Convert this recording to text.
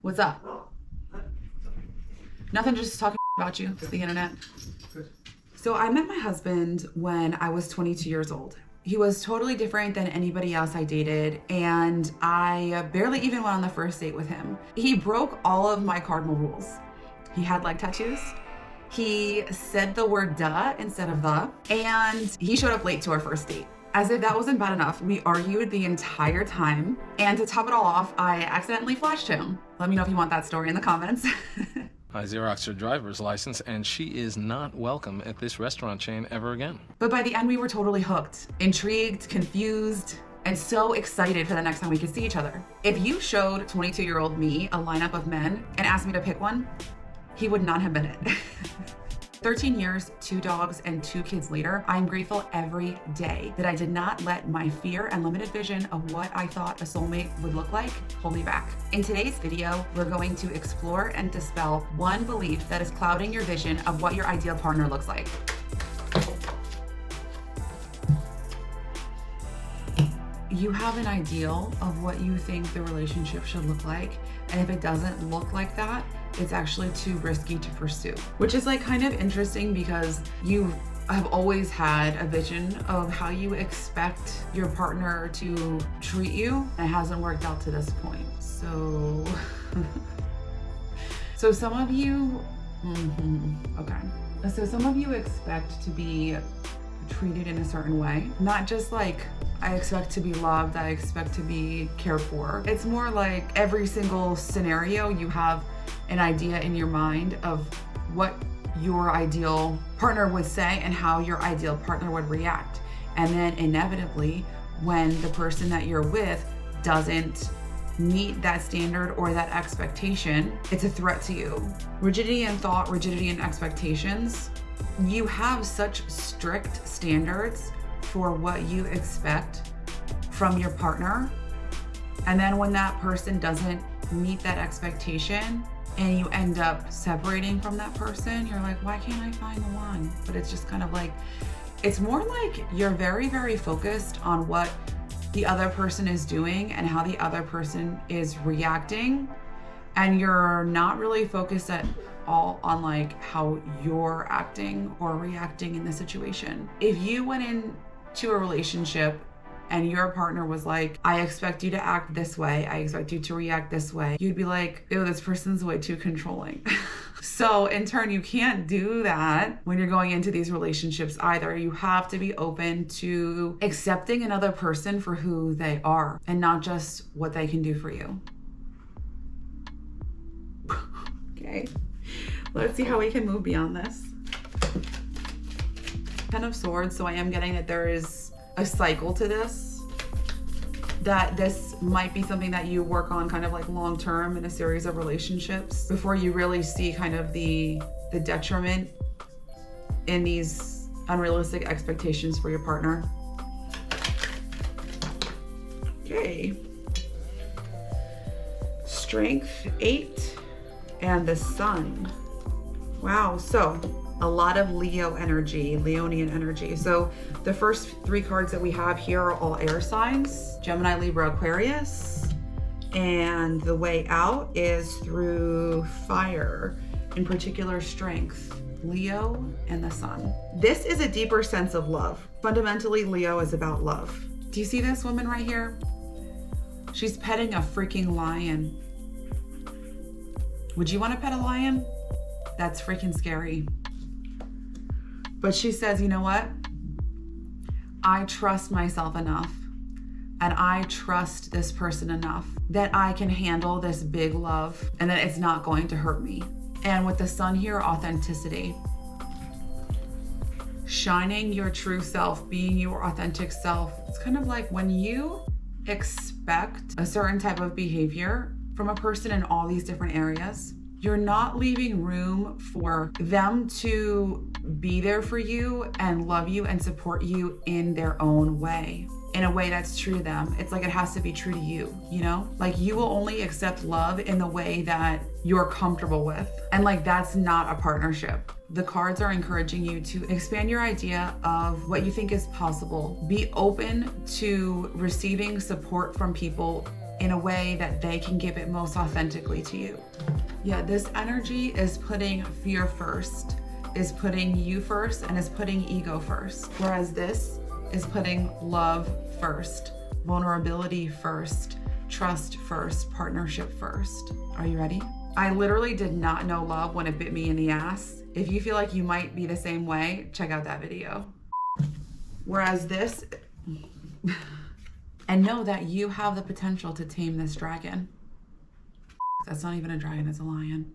What's up? Nothing, just talking about you. It's the internet. So I met my husband when I was 22 years old. He was totally different than anybody else I dated, and I barely even went on the first date with him. He broke all of my cardinal rules. He had leg tattoos. He said the word duh instead of the, and he showed up late to our first date. As if that wasn't bad enough, we argued the entire time. And to top it all off, I accidentally flashed him. Let me know if you want that story in the comments. I Xeroxed her driver's license, and she is not welcome at this restaurant chain ever again. But by the end, we were totally hooked, intrigued, confused, and so excited for the next time we could see each other. If you showed 22-year-old me a lineup of men and asked me to pick one, he would not have been it. 13 years, 2 dogs, and 2 kids later, I'm grateful every day that I did not let my fear and limited vision of what I thought a soulmate would look like hold me back. In today's video, we're going to explore and dispel one belief that is clouding your vision of what your ideal partner looks like. You have an ideal of what you think the relationship should look like, and if it doesn't look like that, it's actually too risky to pursue. Which is like kind of interesting because you have always had a vision of how you expect your partner to treat you, and it hasn't worked out to this point. So, so some of you, So some of you expect to be treated in a certain way, not just like, I expect to be loved, I expect to be cared for. It's more like every single scenario you have an idea in your mind of what your ideal partner would say and how your ideal partner would react. And then inevitably, when the person that you're with doesn't meet that standard or that expectation, it's a threat to you. Rigidity in thought, rigidity in expectations. You have such strict standards for what you expect from your partner. And then when that person doesn't meet that expectation and you end up separating from that person, you're like, why can't I find the one? But it's just kind of like, it's more like you're very, very focused on what the other person is doing and how the other person is reacting. And you're not really focused at all on like how you're acting or reacting in the situation. If you went into a relationship and your partner was like, I expect you to act this way, I expect you to react this way, you'd be like, ew, this person's way too controlling. So in turn, you can't do that when you're going into these relationships either. You have to be open to accepting another person for who they are and not just what they can do for you. Okay, let's see how we can move beyond this. 10 of Swords, so I am getting that there is a cycle to this, that this might be something that you work on kind of like long-term in a series of relationships before you really see kind of the detriment in these unrealistic expectations for your partner. Okay. Strength, 8, and the Sun. Wow, so a lot of Leo energy, Leonian energy. So the first 3 cards that we have here are all air signs, Gemini, Libra, Aquarius. And the way out is through fire, in particular strength, Leo and the Sun. This is a deeper sense of love. Fundamentally, Leo is about love. Do you see this woman right here? She's petting a freaking lion. Would you want to pet a lion? That's freaking scary. But she says, you know what? I trust myself enough, and I trust this person enough that I can handle this big love and that it's not going to hurt me. And with the Sun here, authenticity. Shining your true self, being your authentic self. It's kind of like when you expect a certain type of behavior from a person in all these different areas, you're not leaving room for them to be there for you and love you and support you in their own way, in a way that's true to them. It's like it has to be true to you, you know? Like you will only accept love in the way that you're comfortable with. And like that's not a partnership. The cards are encouraging you to expand your idea of what you think is possible. Be open to receiving support from people in a way that they can give it most authentically to you. Yeah, this energy is putting fear first, is putting you first, and is putting ego first. Whereas this is putting love first, vulnerability first, trust first, partnership first. Are you ready? I literally did not know love when it bit me in the ass. If you feel like you might be the same way, check out that video. Whereas this, and know that you have the potential to tame this dragon. That's not even a dragon, it's a lion.